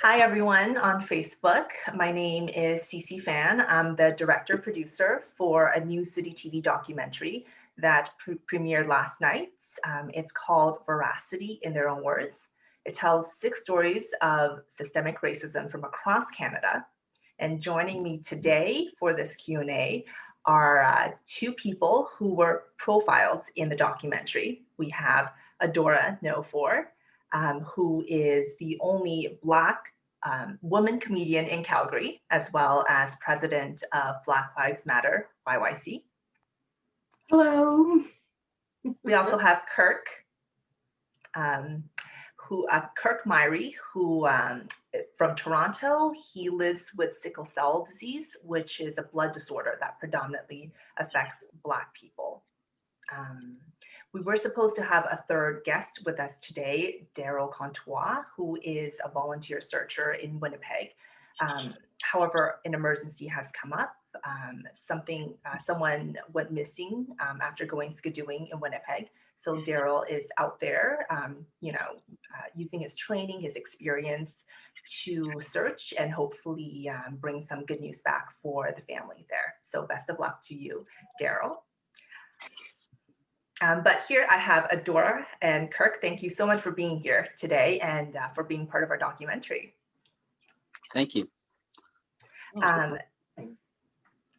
Hi, everyone on Facebook. My name is Cece Fan. I'm the director producer for a new Citytv documentary that premiered last night. It's called VeraCity in their own words. It tells 6 stories of systemic racism from across Canada. And joining me today for this Q&A are 2 people who were profiled in the documentary. We have Adora Nwofor, who is the only Black woman comedian in Calgary, as well as president of Black Lives Matter, YYC. Hello. We also have Kirk, Kirk Myrie, who from Toronto. He lives with sickle cell disease, which is a blood disorder that predominantly affects Black people. We were supposed to have a third guest with us today, Daryl Contois, who is a volunteer searcher in Winnipeg. However, an emergency has come up. Someone went missing after going skidooing in Winnipeg. So Daryl is out there, using his training, his experience to search and hopefully bring some good news back for the family there. So best of luck to you, Daryl. But here I have Adora and Kirk. Thank you so much for being here today and for being part of our documentary. Thank you.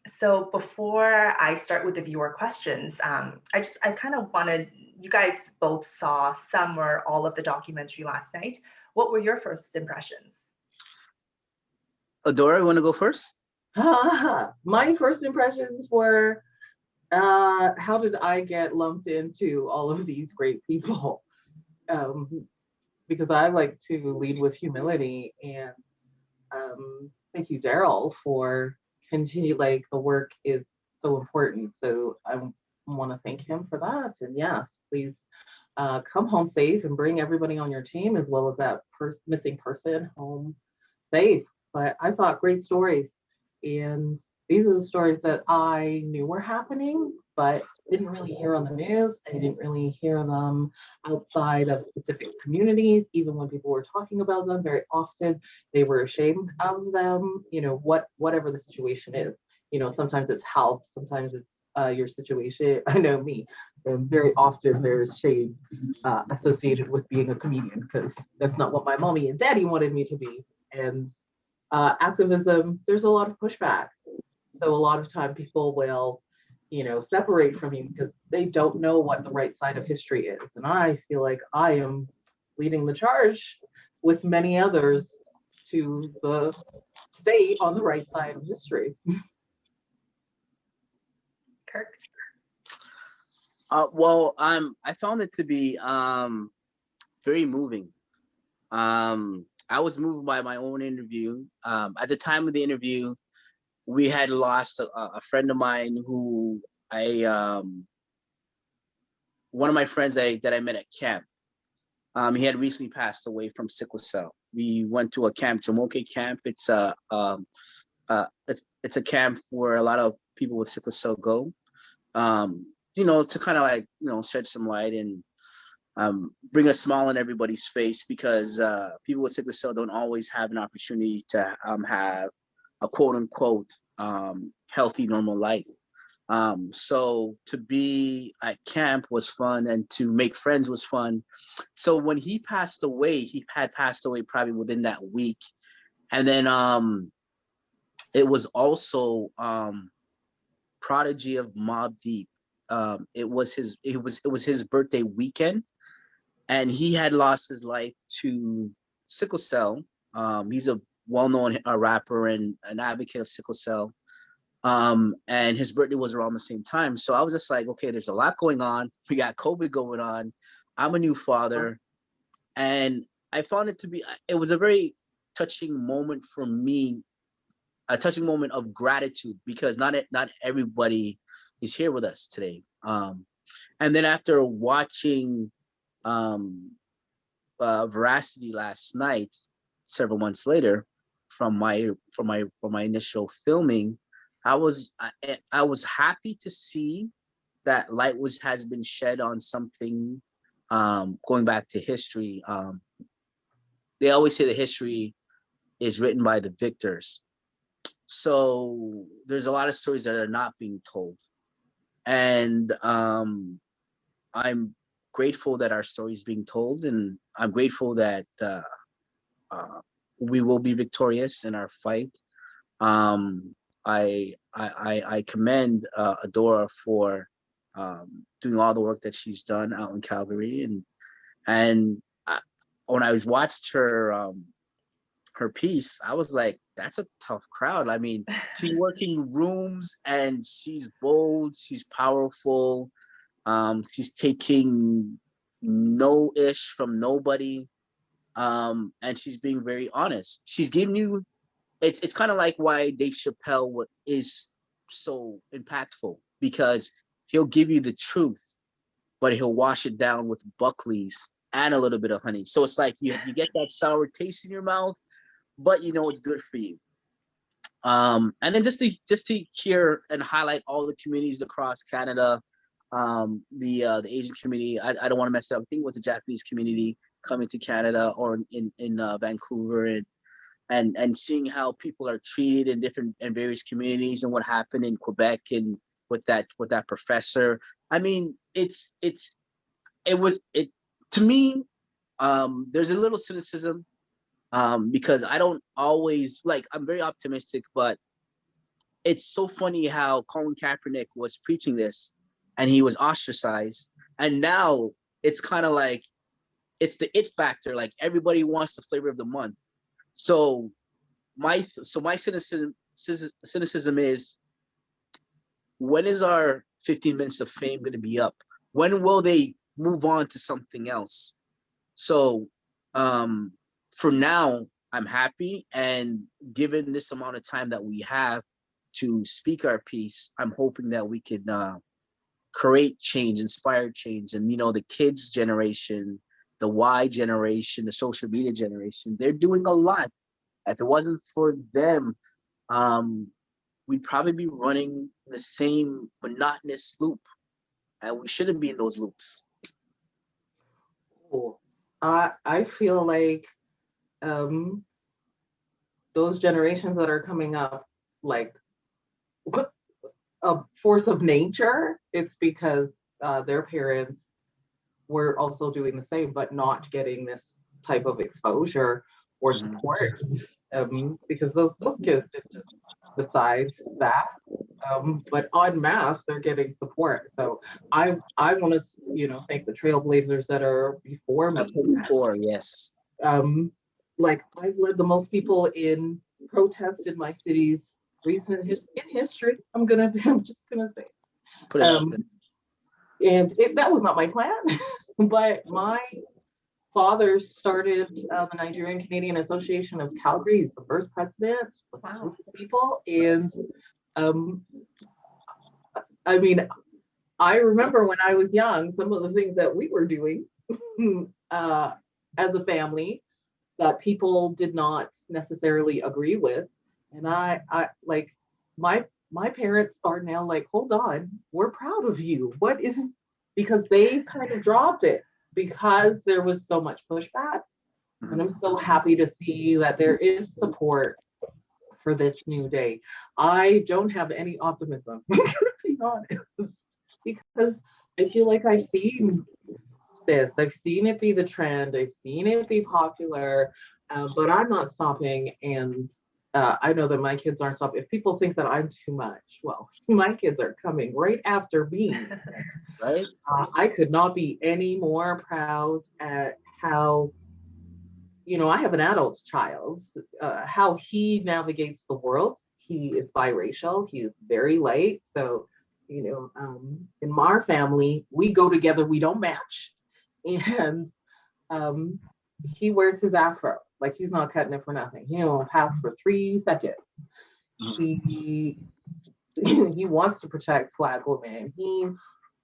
So before I start with the viewer questions, I kind of wanted, you guys both saw some or all of the documentary last night. What were your first impressions? Adora, you want to go first? My first impressions were, how did I get lumped into all of these great people? Because I like to lead with humility, and thank you, Daryl, for continue. Like, the work is so important, so I want to thank him for that. And yes, please come home safe and bring everybody on your team, as well as that missing person, home safe. But I thought great stories, and these are the stories that I knew were happening, but didn't really hear on the news. I didn't really hear them outside of specific communities. Even when people were talking about them, very often they were ashamed of them, whatever the situation is. Sometimes it's health, sometimes it's your situation. I know me, and very often there's shame associated with being a comedian, because that's not what my mommy and daddy wanted me to be. And activism, there's a lot of pushback. So a lot of time people will, separate from you because they don't know what the right side of history is. And I feel like I am leading the charge with many others to stay on the right side of history. Kirk? I found it to be very moving. I was moved by my own interview. At the time of the interview, we had lost a friend of mine who one of my friends that I met at camp. He had recently passed away from sickle cell. We went to a camp, Jamoke Camp. It's a camp where a lot of people with sickle cell go, to kind of shed some light and bring a smile on everybody's face, because people with sickle cell don't always have an opportunity to have a quote unquote healthy, normal life. So to be at camp was fun, and to make friends was fun. So when he passed away, he had passed away probably within that week. And then it was also Prodigy of Mobb Deep. It was his birthday weekend, and he had lost his life to sickle cell. He's a well-known rapper and an advocate of sickle cell. And his birthday was around the same time. So I was just like, okay, there's a lot going on. We got COVID going on. I'm a new father. And I found it was a very touching moment for me, a touching moment of gratitude, because not everybody is here with us today. And then after watching VeraCity last night, several months later, from my initial filming, I was happy to see that light has been shed on something, going back to history. They always say that history is written by the victors. So there's a lot of stories that are not being told. And I'm grateful that our story is being told, and I'm grateful that we will be victorious in our fight. I commend Adora for doing all the work that she's done out in Calgary, and when I was watched her piece, I was like, that's a tough crowd. I mean, she's working rooms and she's bold, she's powerful, she's taking no ish from nobody, and she's being very honest. She's giving you, it's kind of like why Dave Chappelle is so impactful, because he'll give you the truth, but he'll wash it down with Buckley's and a little bit of honey. So it's like you get that sour taste in your mouth, but you know it's good for you. And then just to hear and highlight all the communities across Canada, the Asian community. I don't want to mess it up. I think it was the Japanese community coming to Canada or in Vancouver, and seeing how people are treated in different and various communities, and what happened in Quebec and with that professor. I mean, it to me. There's a little cynicism, because I don't always like. I'm very optimistic, but it's so funny how Colin Kaepernick was preaching this, and he was ostracized, and now it's kind of like it's the it factor. Like everybody wants the flavor of the month. So my cynicism is, when is our 15 minutes of fame going to be up? When will they move on to something else? So for now, I'm happy, and given this amount of time that we have to speak our piece, I'm hoping that we could create change, inspire change. And the kids generation, the Y generation, the social media generation, they're doing a lot. If it wasn't for them, we'd probably be running the same monotonous loop, and we shouldn't be in those loops. Cool. I feel like those generations that are coming up, like a force of nature, it's because their parents were also doing the same, but not getting this type of exposure or support. Because those kids did just decide that, but en masse they're getting support. So I want to thank the trailblazers that are before me. Before, yes. Like I've led the most people in protest in my city's recent history. I'm just gonna say, Put it out there. And that was not my plan, but my father started the Nigerian Canadian Association of Calgary. He's the first president. Wow. People, and I mean, I remember when I was young, some of the things that we were doing as a family that people did not necessarily agree with, and I like my parents are now like, hold on, we're proud of you. What is, because they kind of dropped it because there was so much pushback. And I'm so happy to see that there is support for this new day. I don't have any optimism, to be honest, because I feel like I've seen this. I've seen it be the trend. I've seen it be popular, but I'm not stopping. And I know that my kids aren't stopping. If people think that I'm too much, well, my kids are coming right after me. Right? I could not be any more proud at how, I have an adult child, how he navigates the world. He is biracial. He is very light. So, in my family, we go together, we don't match. And he wears his afro. Like, he's not cutting it for nothing. He only pass for 3 seconds. He wants to protect Black women.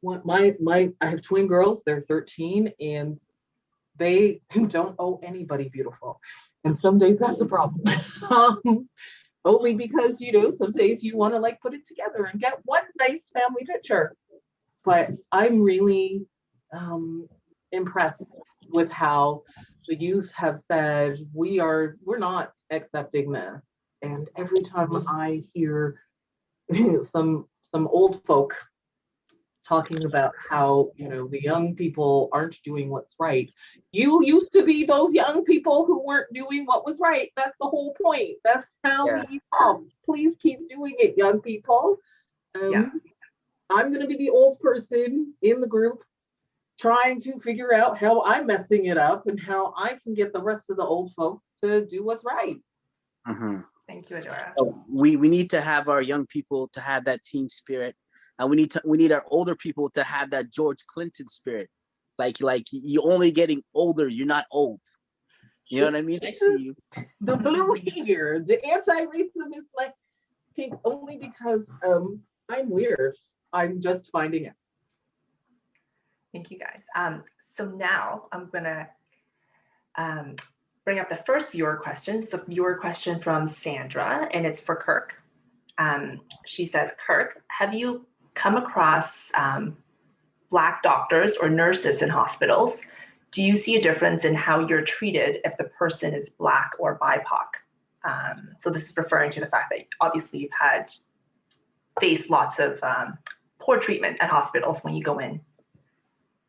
I have twin girls. They're 13, and they don't owe anybody beautiful. And some days that's a problem. Only because, some days you want to like put it together and get one nice family picture. But I'm really impressed with how the youth have said, we're not accepting this. And every time I hear some old folk talking about how, the young people aren't doing what's right. You used to be those young people who weren't doing what was right. That's the whole point. That's how Yeah. we evolve. Please keep doing it, young people. Yeah. I'm going to be the old person in the group trying to figure out how I'm messing it up and how I can get the rest of the old folks to do what's right. Mhm. Thank you, Adora. So we need to have our young people to have that teen spirit, and we need our older people to have that George Clinton spirit. Like you're only getting older, you're not old. You know what I mean? I see you. The blue here, the anti-racism is like pink only because I'm weird. I'm just finding it. Thank you, guys. So now I'm gonna bring up the first viewer question. It's a viewer question from Sandra, and it's for Kirk. She says, Kirk, have you come across Black doctors or nurses in hospitals? Do you see a difference in how you're treated if the person is Black or BIPOC? So this is referring to the fact that obviously you've faced lots of poor treatment at hospitals when you go in.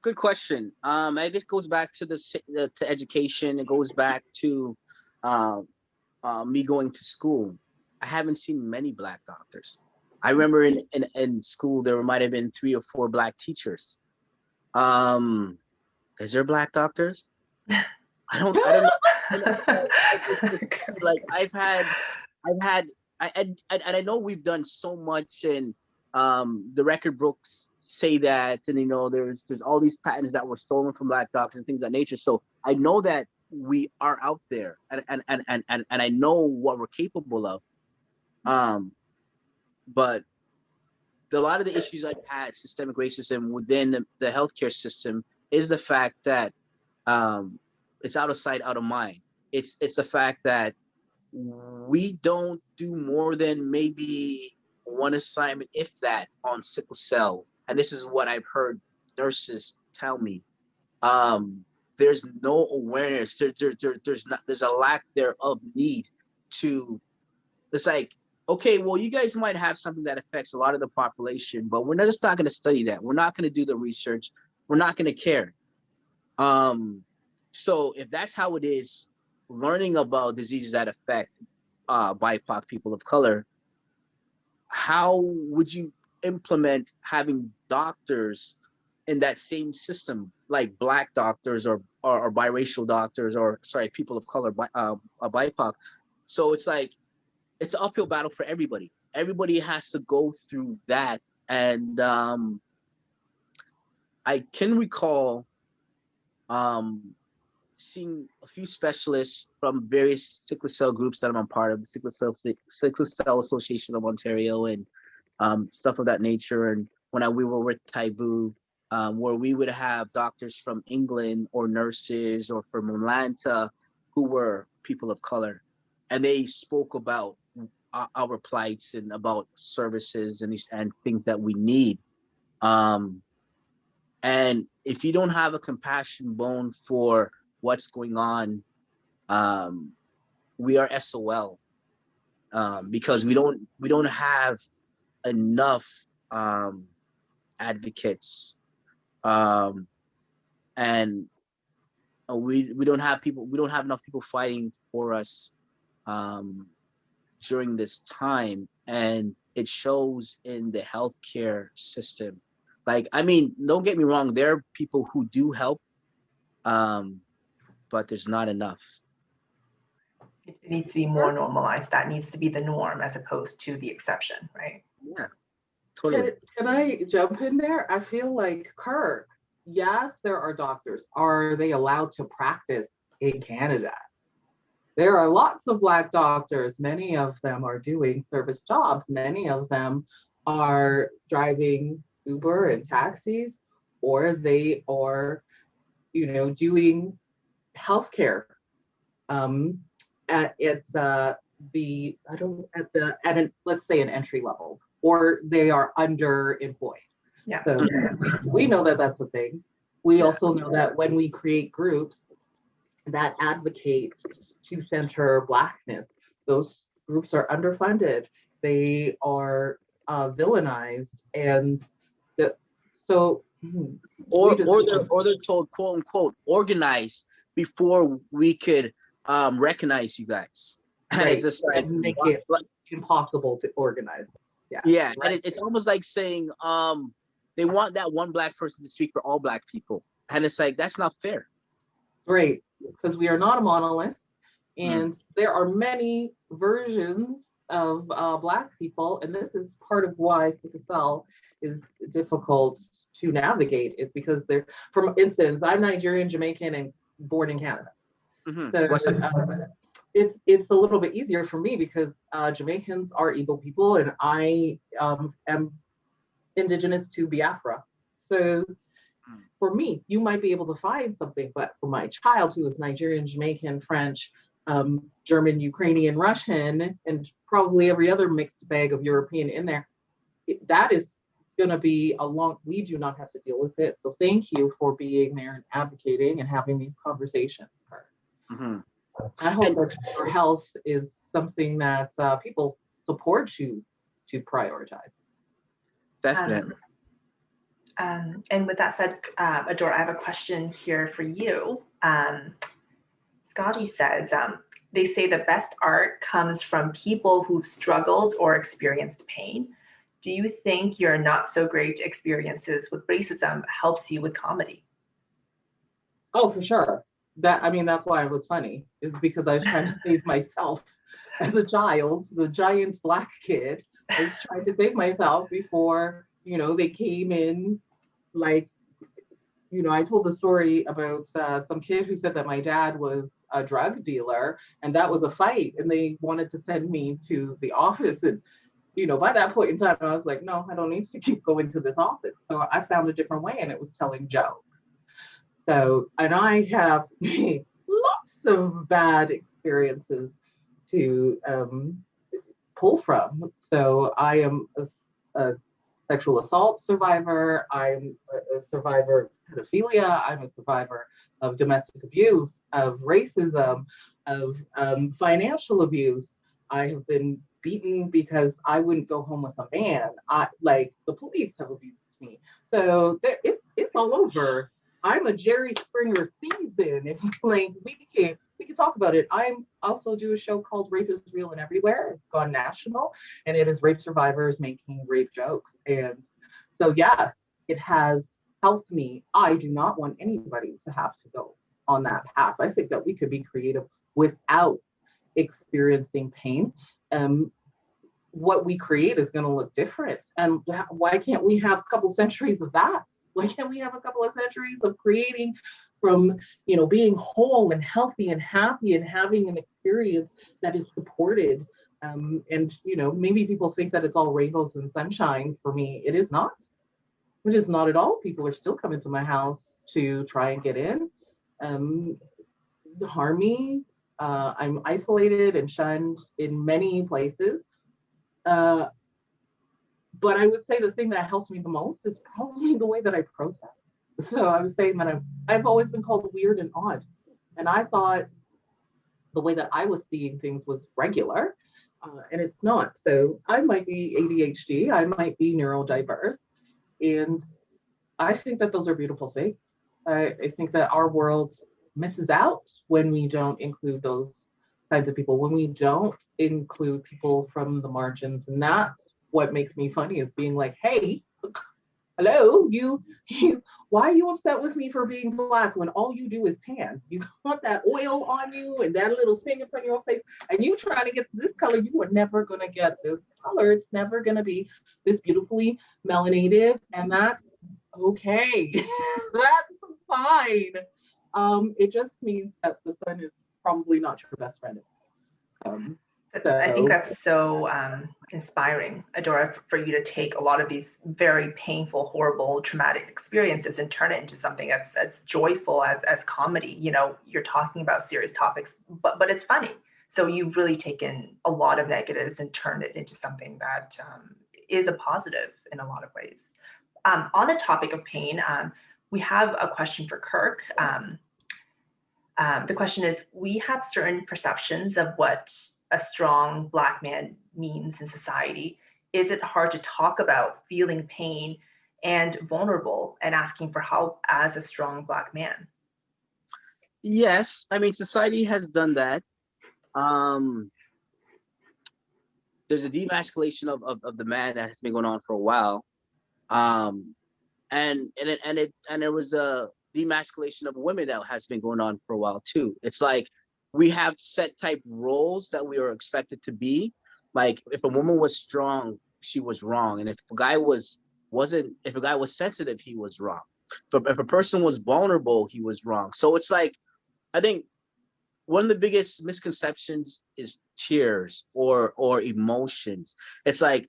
Good question. I think it goes back to to education. It goes back to me going to school. I haven't seen many Black doctors. I remember in school there might have been 3 or 4 Black teachers. Is there Black doctors? I don't know. Like I know we've done so much, and the record books say that, and there's all these patents that were stolen from Black doctors and things of that nature. So I know that we are out there, and I know what we're capable of. But a lot of the issues I've had, systemic racism within the healthcare system, is the fact that it's out of sight, out of mind. It's the fact that we don't do more than maybe one assignment, if that, on sickle cell. And this is what I've heard nurses tell me. There's no awareness. There's a lack there of need to. It's like, okay, well, you guys might have something that affects a lot of the population, but we're just not going to study that. We're not going to do the research. We're not going to care. So if that's how it is, learning about diseases that affect BIPOC people of color, how would you implement having doctors in that same system, like Black doctors or biracial doctors, or sorry, people of color, BIPOC? So it's like, it's an uphill battle for everybody. Everybody has to go through that. And I can recall seeing a few specialists from various sickle cell groups that I'm a part of, the Sickle Cell Association of Ontario, and stuff of that nature. And when we were with Taibu, where we would have doctors from England or nurses or from Atlanta who were people of color, and they spoke about our plights and about services and things that we need. And if you don't have a compassion bone for what's going on, we are SOL, because we don't have enough advocates, and we don't have enough people fighting for us during this time, and it shows in the healthcare system. Like, I mean, don't get me wrong, there are people who do help, but there's not enough. It needs to be more normalized. That needs to be the norm as opposed to the exception, right? Yeah, totally. Can I jump in there? I feel like, Kirk, yes, there are doctors. Are they allowed to practice in Canada? There are lots of Black doctors. Many of them are doing service jobs. Many of them are driving Uber and taxis, or they are, doing healthcare. Let's say an entry level, or they are underemployed. Yeah. So we know that that's a thing. We also know that when we create groups, that advocate to center Blackness. Those groups are underfunded. They are villainized, and the, so Or we just or they're told, quote unquote, organize before we could recognize you guys. And right, it's just like, and make what? it impossible to organize. Yeah, Yeah, right. and it's almost like saying they want that one black person to speak for all black people, and it's like that's not fair. Right, because we are not a monolith, Mm. and there are many versions of Black people, and this is part of why sickle cell is difficult to navigate. It's because they're, for instance, I'm Nigerian, Jamaican, and born in Canada. So What's that? it's a little bit easier for me because Jamaicans are Igbo people, and I am indigenous to Biafra. So for me, you might be able to find something, but for my child who is Nigerian, Jamaican, French, German, Ukrainian, Russian, and probably every other mixed bag of European in there, that is going to be a long, we do not have to deal with it. So thank you for being there and advocating and having these conversations, Kirk. Mm-hmm. I hope that your health is something that people support you to prioritize. Definitely. And with that said, Adora, I have a question here for you. Scotty says, they say the best art comes from people who've struggled or experienced pain. Do you think your not so great experiences with racism helps you with comedy? Oh, for sure. That, I mean, that's why it was funny, is because I was trying to save myself as a child, the giant Black kid. I was trying to save myself before, you know, they came in. Like, you know, I told a story about some kid who said that my dad was a drug dealer, and that was a fight, and they wanted to send me to the office. And, you know, by that point in time, I was like, no, I don't need to keep going to this office. So I found a different way, and it was telling jokes. So, and I have lots of bad experiences to pull from. So I am a sexual assault survivor. I'm a survivor of pedophilia. I'm a survivor of domestic abuse, of racism, of financial abuse. I have been beaten because I wouldn't go home with a man. Like the police have abused me. So it's all over. I'm a Jerry Springer season. If like we can talk about it. I'm also do a show called Rape is Real and Everywhere. It's gone national, and it is rape survivors making rape jokes. And so yes, it has helped me. I do not want anybody to have to go on that path. I think that we could be creative without experiencing pain. What we create is going to look different. And why can't we have a couple centuries of that? Why can't we have a couple of centuries of creating from, you know, being whole and healthy and happy and having an experience that is supported? And, you know, maybe people think that it's all rainbows and sunshine. For me, it is not. It is not at all. People are still coming to my house to try and get in, harm me. I'm isolated and shunned in many places. Uh, but I would say the thing that helps me the most is probably the way that I process. So I was saying that I've always been called weird and odd. And I thought the way that I was seeing things was regular, and it's not. So I might be ADHD, I might be neurodiverse. And I think that those are beautiful things. I think that our world misses out when we don't include those kinds of people, when we don't include people from the margins. And that's what makes me funny, is being like, hey, hello, you, why are you upset with me for being Black when all you do is tan? You got that oil on you and that little thing in front of your face, and you trying to get this color. You are never going to get this color. It's never going to be this beautifully melanated, and that's okay. That's fine. It just means that the sun is probably not your best friend. I think that's so inspiring, Adora, for you to take a lot of these very painful, horrible, traumatic experiences and turn it into something that's joyful as comedy. You know, you're talking about serious topics, but it's funny. So you've really taken a lot of negatives and turned it into something that is a positive in a lot of ways. On the topic of pain, we have a question for Kirk. The question is, we have certain perceptions of what a strong Black man means in society. Is it hard to talk about feeling pain and vulnerable and asking for help as a strong Black man? Yes, I mean society has done that. Um, there's a demasculation of the man that has been going on for a while. Um, and there was a demasculation of women that has been going on for a while too. It's like we have set type roles that we are expected to be. Like if a woman was strong, she was wrong, and if a guy wasn't, if a guy was sensitive, he was wrong. But if a person was vulnerable, he was wrong. So it's like I think one of the biggest misconceptions is tears or emotions. It's like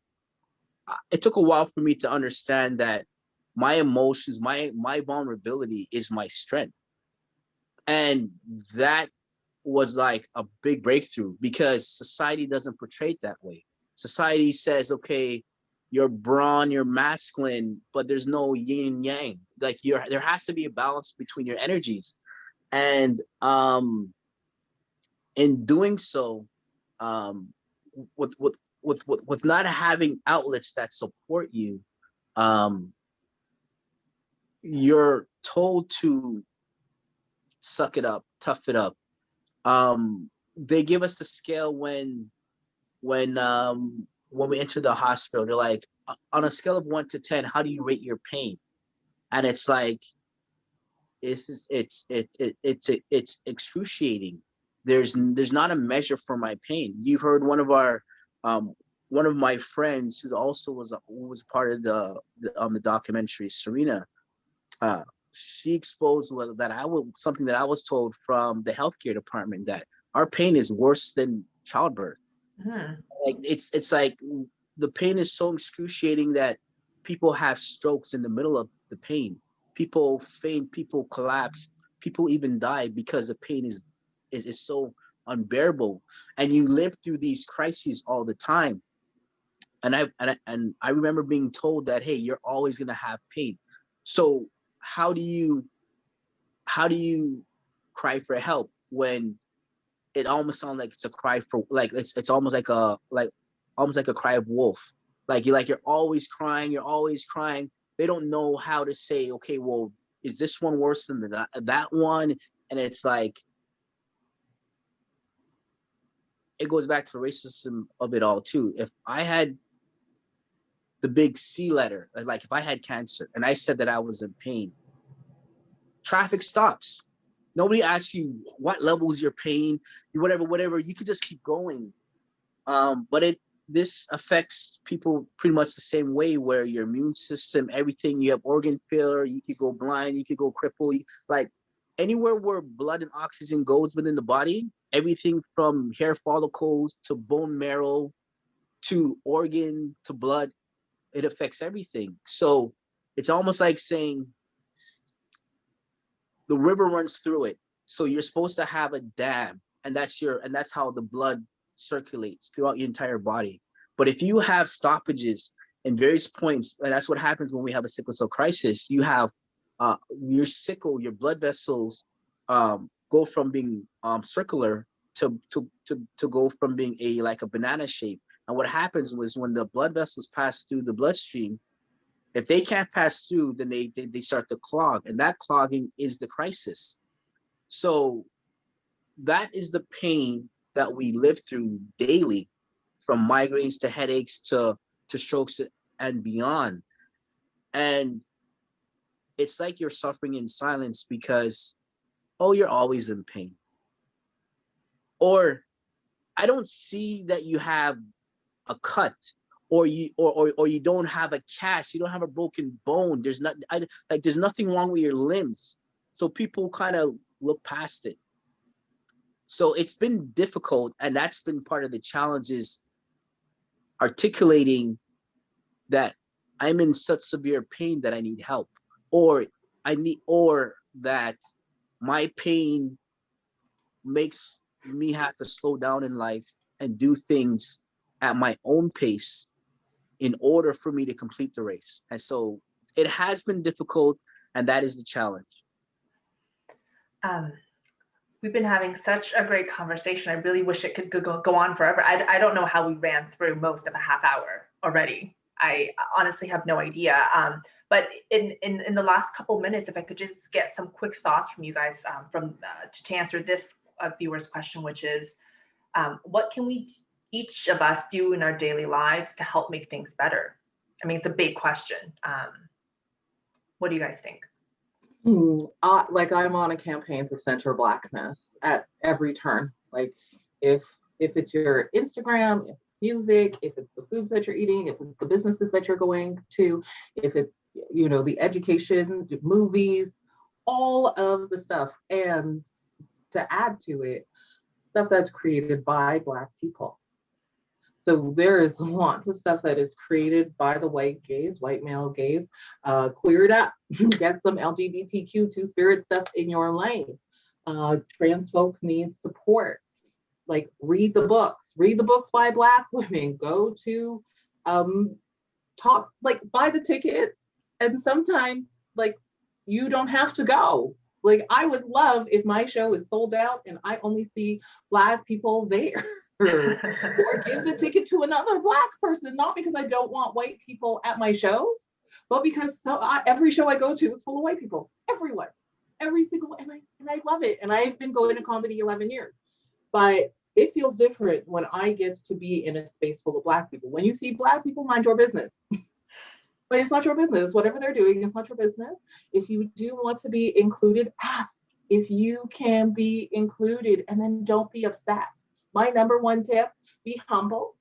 it took a while for me to understand that my emotions, my vulnerability is my strength. And that was like a big breakthrough because society doesn't portray it that way. Society says, okay, you're brawn, you're masculine, but there's no yin and yang. Like there has to be a balance between your energies. And in doing so, um, with not having outlets that support you, um, you're told to suck it up, tough it up. They give us the scale when we enter the hospital. They're like, on a scale of 1 to 10, how do you rate your pain? And it's like it's excruciating. There's not a measure for my pain. You've heard one of my friends who also was part of the documentary, Serena. uh, she exposed that something that I was told from the healthcare department, that our pain is worse than childbirth. Hmm. Like it's like the pain is so excruciating that people have strokes in the middle of the pain. People faint, people collapse, people even die because the pain is so unbearable. And you live through these crises all the time. And I remember being told that, hey, you're always gonna have pain. So how do you how do you cry for help when it almost sounds like it's a cry for, like it's almost like almost like a cry of wolf. Like you're always crying, you're always crying. They don't know how to say, okay, well, is this one worse than that one? And it's like it goes back to the racism of it all too. If I had the big C letter, like if I had cancer and I said that I was in pain, traffic stops. Nobody asks you what level is your pain, whatever. You could just keep going. But this affects people pretty much the same way, where your immune system, everything, you have organ failure, you could go blind, you could go crippled. Like anywhere where blood and oxygen goes within the body, everything from hair follicles to bone marrow to organ to blood, it affects everything. So it's almost like saying the river runs through it. So you're supposed to have a dam, and that's how the blood circulates throughout your entire body. But if you have stoppages in various points, and that's what happens when we have a sickle cell crisis, you have your blood vessels go from being circular to go from being like a banana shape. And what happens was when the blood vessels pass through the bloodstream, if they can't pass through, then they start to clog, and that clogging is the crisis. So that is the pain that we live through daily, from migraines to headaches to strokes and beyond. And it's like you're suffering in silence because, oh, you're always in pain. Or I don't see that you have a cut, or you don't have a cast, you don't have a broken bone. There's nothing wrong with your limbs. So people kind of look past it. So it's been difficult, and that's been part of the challenges, articulating that I'm in such severe pain that I need help, or or that my pain makes me have to slow down in life and do things at my own pace in order for me to complete the race. And so it has been difficult, and that is the challenge. Um, We've been having such a great conversation. I really wish it could go on forever. I don't know how we ran through most of a half hour already. I honestly have no idea. But in the last couple minutes, if I could just get some quick thoughts from you guys to answer this viewer's question, which is, what can we each of us do in our daily lives to help make things better? I mean, it's a big question. What do you guys think? Like, I'm on a campaign to center Blackness at every turn. Like, if it's your Instagram, if music, if it's the foods that you're eating, if it's the businesses that you're going to, if it's, you know, the education, the movies, all of the stuff. And to add to it, stuff that's created by Black people. So there is lots of stuff that is created by the white gaze, white male gaze. Queer it up, get some LGBTQ two-spirit stuff in your lane. Trans folks need support. Like, read the books by Black women. Go to talk, like, buy the tickets. And sometimes, like, you don't have to go. Like, I would love if my show is sold out and I only see Black people there. Or give the ticket to another Black person, not because I don't want white people at my shows, but because every show I go to is full of white people. Everyone, every single one, and I love it. And I've been going to comedy 11 years, but it feels different when I get to be in a space full of Black people. When you see Black people, mind your business. But it's not your business. Whatever they're doing, it's not your business. If you do want to be included, ask if you can be included, and then don't be upset. My number one tip, be humble.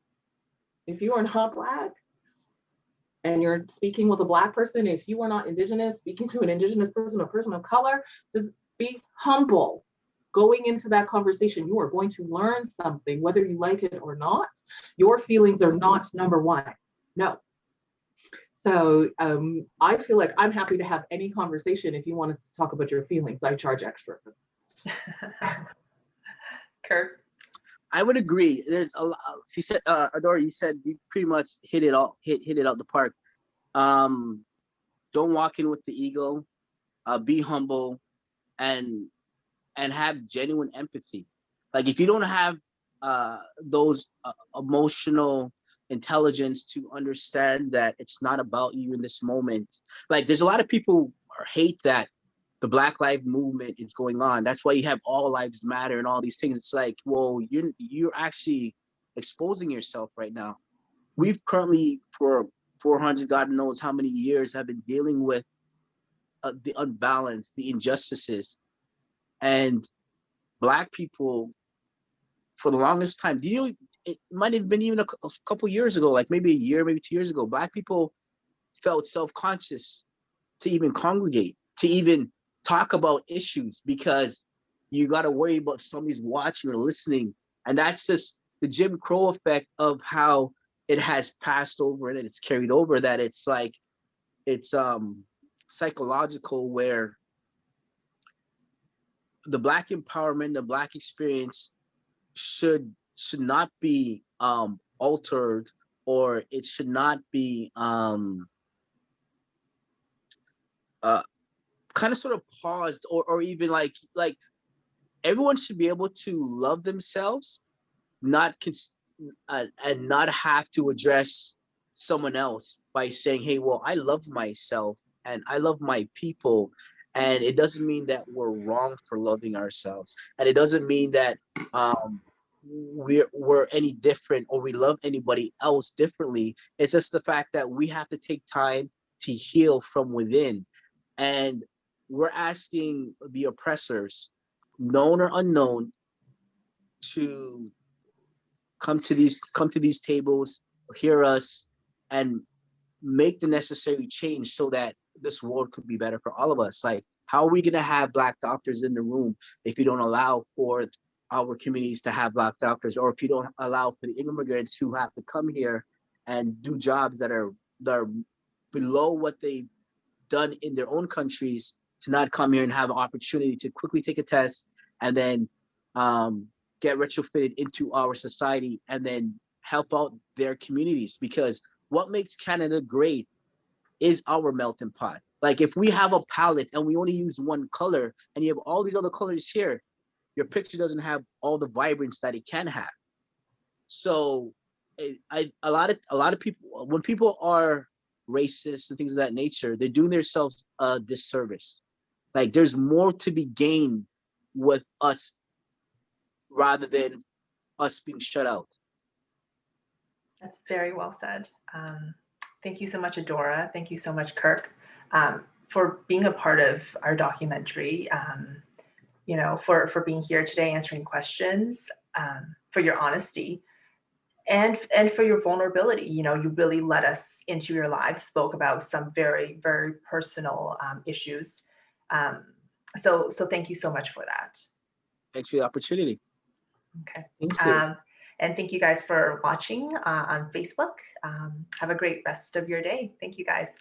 If you are not Black and you're speaking with a Black person, if you are not Indigenous, speaking to an Indigenous person, a person of color, just be humble. Going into that conversation, you are going to learn something, whether you like it or not. Your feelings are not number one. No. So I feel like I'm happy to have any conversation. If you want us to talk about your feelings, I charge extra. Kirk? I would agree. There's a lot. She said, Adora, you said you pretty much hit it out the park. Don't walk in with the ego. Be humble, and have genuine empathy. Like, if you don't have those emotional intelligence to understand that it's not about you in this moment. Like, there's a lot of people who hate that the Black Lives Movement is going on. That's why you have All Lives Matter and all these things. It's like, well, you're actually exposing yourself right now. We've currently, for 400, God knows how many years, have been dealing with the unbalance, the injustices, and Black people for the longest time. It might have been even a couple years ago, like maybe a year, maybe 2 years ago, Black people felt self-conscious to even congregate, to even talk about issues, because you got to worry about somebody's watching or listening. And that's just the Jim Crow effect of how it has passed over and it's carried over, that it's like, it's psychological, where the Black empowerment, the Black experience should not be altered, or it should not be kind of sort of paused, or even like everyone should be able to love themselves, and not have to address someone else by saying, hey, well, I love myself and I love my people. And it doesn't mean that we're wrong for loving ourselves. And it doesn't mean that we're any different, or we love anybody else differently. It's just the fact that we have to take time to heal from within. And we're asking the oppressors, known or unknown, to come to these tables, hear us, and make the necessary change so that this world could be better for all of us. Like, how are we going to have Black doctors in the room if you don't allow for our communities to have Black doctors, or if you don't allow for the immigrants who have to come here and do jobs that are below what they've done in their own countries, to not come here and have an opportunity to quickly take a test and then get retrofitted into our society and then help out their communities. Because what makes Canada great is our melting pot. Like, if we have a palette and we only use one color and you have all these other colors here, your picture doesn't have all the vibrance that it can have. So a lot of people, when people are racist and things of that nature, they're doing themselves a disservice. Like there's more to be gained with us rather than us being shut out. That's very well said. Thank you so much, Adora. Thank you so much, Kirk, for being a part of our documentary. You know, for being here today, answering questions, for your honesty, and for your vulnerability. You know, you really let us into your lives, spoke about some very, very personal issues. So thank you so much for that. Thanks for the opportunity. Okay. Thank you. And thank you guys for watching on Facebook. Have a great rest of your day. Thank you guys.